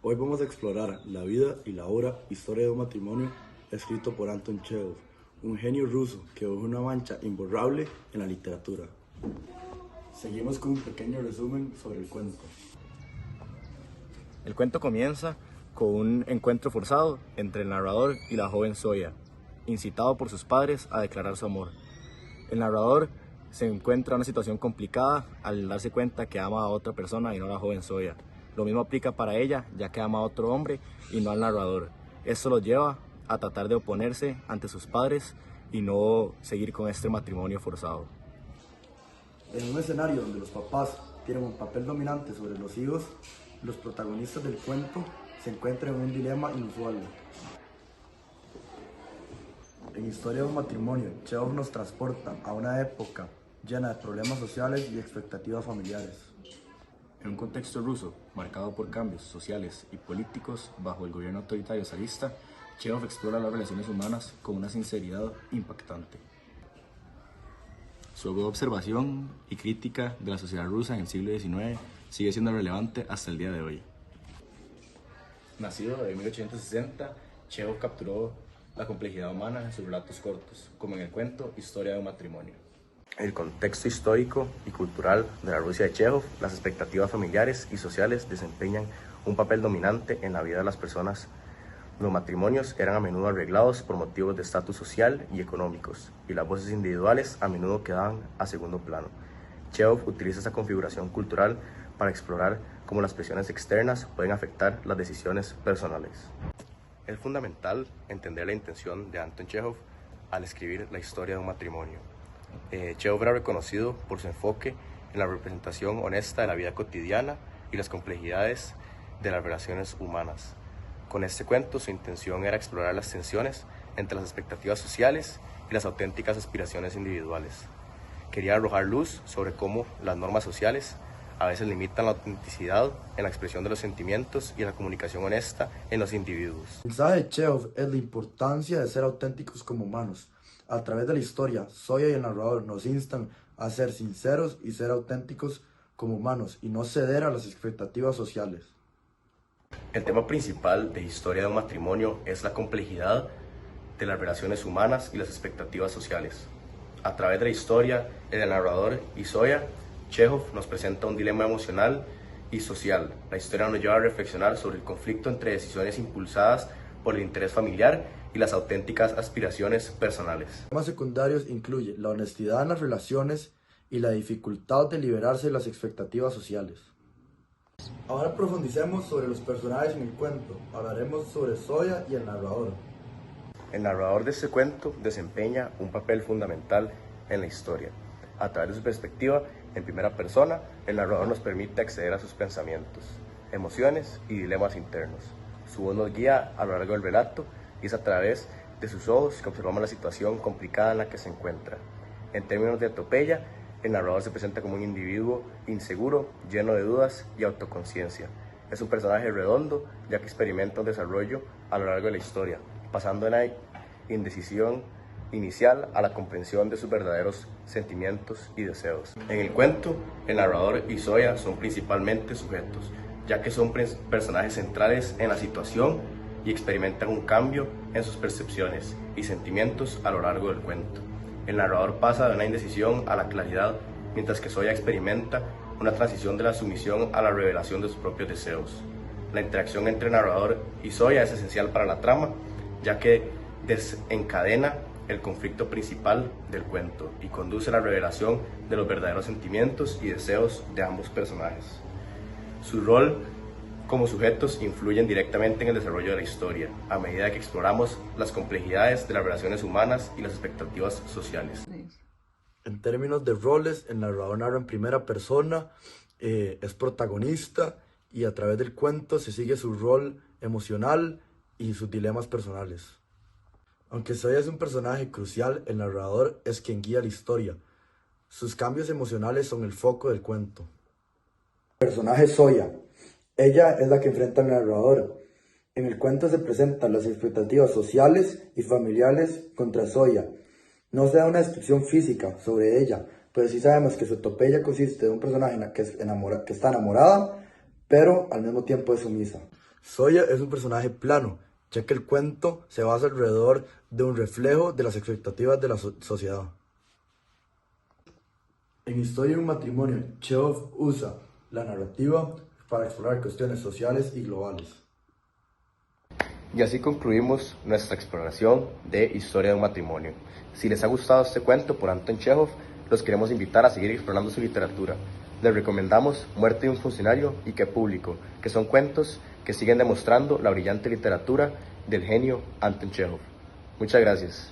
Hoy vamos a explorar la vida y la obra Historia de un matrimonio, escrito por Anton Chekhov, un genio ruso que dejó una mancha imborrable en la literatura. Seguimos con un pequeño resumen sobre el cuento. El cuento comienza con un encuentro forzado entre el narrador y la joven Zoya, incitado por sus padres a declarar su amor. El narrador se encuentra en una situación complicada al darse cuenta que ama a otra persona y no a la joven Zoya. Lo mismo aplica para ella, ya que ama a otro hombre y no al narrador. Esto lo lleva a tratar de oponerse ante sus padres y no seguir con este matrimonio forzado. En un escenario donde los papás tienen un papel dominante sobre los hijos, los protagonistas del cuento se encuentran en un dilema inusual. En Historia de un matrimonio, Chekhov nos transporta a una época llena de problemas sociales y expectativas familiares. En un contexto ruso marcado por cambios sociales y políticos bajo el gobierno autoritario zarista, Chekhov explora las relaciones humanas con una sinceridad impactante. Su agudeza observación y crítica de la sociedad rusa en el siglo XIX sigue siendo relevante hasta el día de hoy. Nacido en 1860, Chekhov capturó la complejidad humana en sus relatos cortos, como en el cuento Historia de un matrimonio. El contexto histórico y cultural de la Rusia de Chekhov, las expectativas familiares y sociales desempeñan un papel dominante en la vida de las personas. Los matrimonios eran a menudo arreglados por motivos de estatus social y económicos, y las voces individuales a menudo quedaban a segundo plano. Chekhov utiliza esa configuración cultural para explorar cómo las presiones externas pueden afectar las decisiones personales. Es fundamental entender la intención de Anton Chekhov al escribir la historia de un matrimonio. Chekhov era reconocido por su enfoque en la representación honesta de la vida cotidiana y las complejidades de las relaciones humanas. Con este cuento, su intención era explorar las tensiones entre las expectativas sociales y las auténticas aspiraciones individuales. Quería arrojar luz sobre cómo las normas sociales a veces limitan la autenticidad en la expresión de los sentimientos y la comunicación honesta en los individuos. El mensaje de Chekhov es la importancia de ser auténticos como humanos. A través de la historia, Zoya y el narrador nos instan a ser sinceros y ser auténticos como humanos y no ceder a las expectativas sociales. El tema principal de Historia de un matrimonio es la complejidad de las relaciones humanas y las expectativas sociales. A través de la historia, el narrador y Zoya, Chekhov nos presenta un dilema emocional y social. La historia nos lleva a reflexionar sobre el conflicto entre decisiones impulsadas por el interés familiar y las auténticas aspiraciones personales. Temas secundarios incluyen la honestidad en las relaciones y la dificultad de liberarse de las expectativas sociales. Ahora profundicemos sobre los personajes en el cuento. Hablaremos sobre Zoya y el narrador. El narrador de este cuento desempeña un papel fundamental en la historia. A través de su perspectiva, en primera persona, el narrador nos permite acceder a sus pensamientos, emociones y dilemas internos. Su voz nos guía a lo largo del relato y es a través de sus ojos que observamos la situación complicada en la que se encuentra. En términos de epopeya, el narrador se presenta como un individuo inseguro, lleno de dudas y autoconciencia. Es un personaje redondo, ya que experimenta un desarrollo a lo largo de la historia, pasando de la indecisión inicial a la comprensión de sus verdaderos sentimientos y deseos. En el cuento, el narrador y Zoya son principalmente sujetos, ya que son personajes centrales en la situación y experimentan un cambio en sus percepciones y sentimientos a lo largo del cuento. El narrador pasa de una indecisión a la claridad, mientras que Zoya experimenta una transición de la sumisión a la revelación de sus propios deseos. La interacción entre el narrador y Zoya es esencial para la trama, ya que desencadena el conflicto principal del cuento y conduce a la revelación de los verdaderos sentimientos y deseos de ambos personajes. Su rol como sujetos influyen directamente en el desarrollo de la historia, a medida que exploramos las complejidades de las relaciones humanas y las expectativas sociales. En términos de roles, el narrador narra en primera persona, es protagonista y a través del cuento se sigue su rol emocional y sus dilemas personales. Aunque Zoya es un personaje crucial, el narrador es quien guía la historia. Sus cambios emocionales son el foco del cuento. El personaje Zoya. Ella es la que enfrenta al narrador. En el cuento se presentan las expectativas sociales y familiares contra Zoya. No se da una descripción física sobre ella, pero sí sabemos que su epopeya consiste de un personaje que está enamorada, pero al mismo tiempo es sumisa. Zoya es un personaje plano, ya que el cuento se basa alrededor de un reflejo de las expectativas de la sociedad. En Historia de un matrimonio, Chekhov usa la narrativa para explorar cuestiones sociales y globales. Y así concluimos nuestra exploración de Historia de un matrimonio. Si les ha gustado este cuento por Anton Chekhov, los queremos invitar a seguir explorando su literatura. Les recomendamos Muerte de un funcionario y Qué público, que son cuentos que siguen demostrando la brillante literatura del genio Anton Chekhov. Muchas gracias.